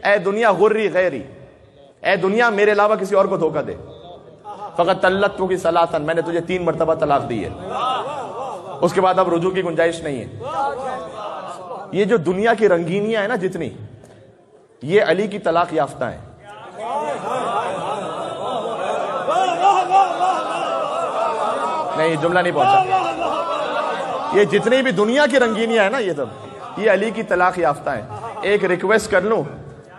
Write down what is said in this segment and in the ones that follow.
اے دنیا غری غیری، اے دنیا میرے علاوہ کسی اور کو دھوکہ دے، فقط طلقتک ثلاثا، میں نے تجھے 3 مرتبہ طلاق دی ہے، اس کے بعد اب رجوع کی گنجائش نہیں ہے۔ یہ جو دنیا کی رنگینیاں ہیں نا جتنی، یہ علی کی طلاق یافتہ ہیں۔ نہیں جملہ نہیں پہنچا، یہ جتنی بھی دنیا کی رنگینیاں ہیں نا یہ سب، یہ علی کی طلاق یافتہ ہیں۔ ایک ریکویسٹ کر لوں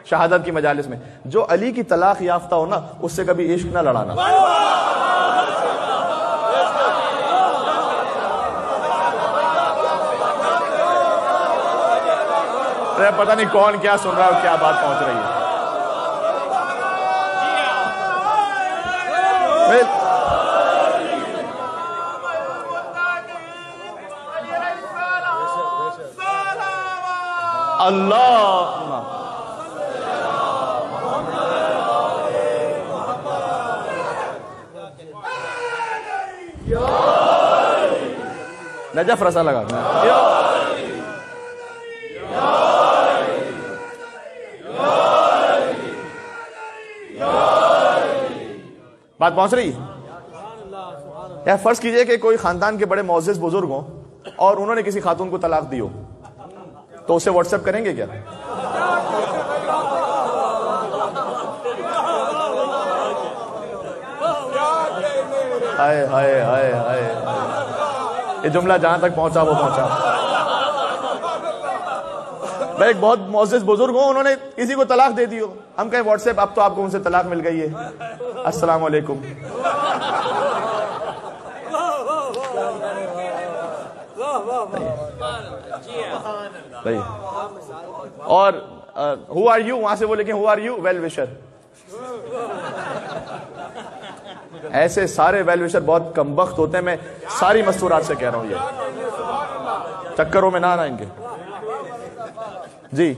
شہادت کی مجالس میں، جو علی کی طلاق یافتہ ہو نا اس سے کبھی عشق نہ لڑانا۔ پتہ نہیں کون کیا سن رہا ہے اور کیا بات پہنچ رہی ہے۔ اللہ نجف رسا لگا، بات پہنچ رہی ہے؟ فرض کیجئے کہ کوئی خاندان کے بڑے معزز بزرگ ہوں اور انہوں نے کسی خاتون کو طلاق دی ہو، تو اسے واٹس ایپ کریں گے کیا؟ ہائے ہائے ہائے ہائے، یہ جملہ جہاں تک پہنچا وہ پہنچا۔ میں ایک بہت معزز بزرگ ہوں، انہوں نے کسی کو طلاق دے دی ہو، ہم کہیں واٹس ایپ، اب تو آپ کو ان سے طلاق مل گئی ہے، السلام علیکم۔ اور ہو آر یو، وہاں سے وہ لکھیں ہو آر یو ویل وشر۔ ایسے سارے ویل وشر بہت کمبخت ہوتے ہیں، میں ساری مستورات سے کہہ رہا ہوں، یہ چکروں میں نہ آنا ان کے جی،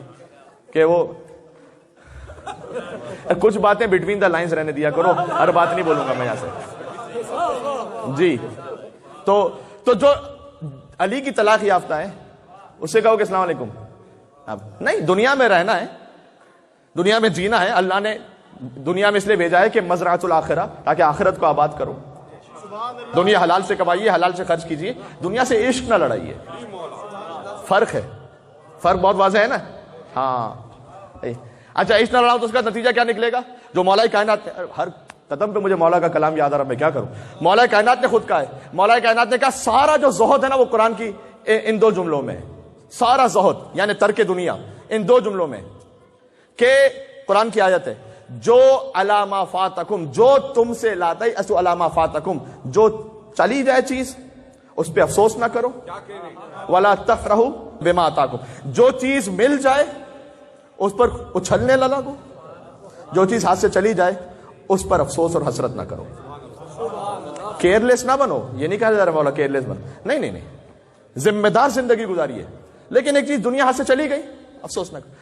کہ وہ کچھ باتیں بٹوین دا لائنز رہنے دیا کرو، ہر بات نہیں بولوں گا میں یہاں سے جی۔ تو جو علی کی طلاق یافتہ ہے اس سے کہو کہ السلام علیکم، اب نہیں، دنیا میں رہنا ہے، دنیا میں جینا ہے، اللہ نے دنیا میں اس لیے بھیجا ہے کہ مزرعۃ الآخرہ، تاکہ آخرت کو آباد کرو۔ دنیا حلال سے کمائیے، حلال سے خرچ کیجیے، دنیا سے عشق نہ لڑائیے۔ فرق ہے، فرق بہت واضح ہے نا؟ ہاں اچھا، عشق نہ لڑاؤ تو اس کا نتیجہ کیا نکلے گا؟ جو مولا کائنات نے، ہر قدم پہ مجھے مولا کا کلام یاد آ رہا، میں کیا کروں؟ مولا کائنات نے خود کہا ہے، مولا کائنات نے کہا سارا جو زہد ہے نا وہ قرآن کی ان 2 جملوں میں ہے، سارا زہد یعنی ترک دنیا ان 2 جملوں میں، کہ قرآن کی آیت ہے، جو علامہ فاتکم، جو تم سے لاتے اسو علامہ فاتکم، جو چلی جائے چیز اس پہ افسوس نہ کرو، ولا تفرحوا بما آتاکم، جو چیز مل جائے اس پر اچھلنے نہ لگو، جو چیز ہاتھ سے چلی جائے اس پر افسوس اور حسرت نہ کرو۔ کیئرلیس نہ بنو، یہ نہیں کہا جا رہا مولا کیئرلیس بنو، نہیں، ذمہ دار زندگی گزاریے، لیکن ایک چیز دنیا ہاتھ سے چلی گئی افسوس نہ کرو۔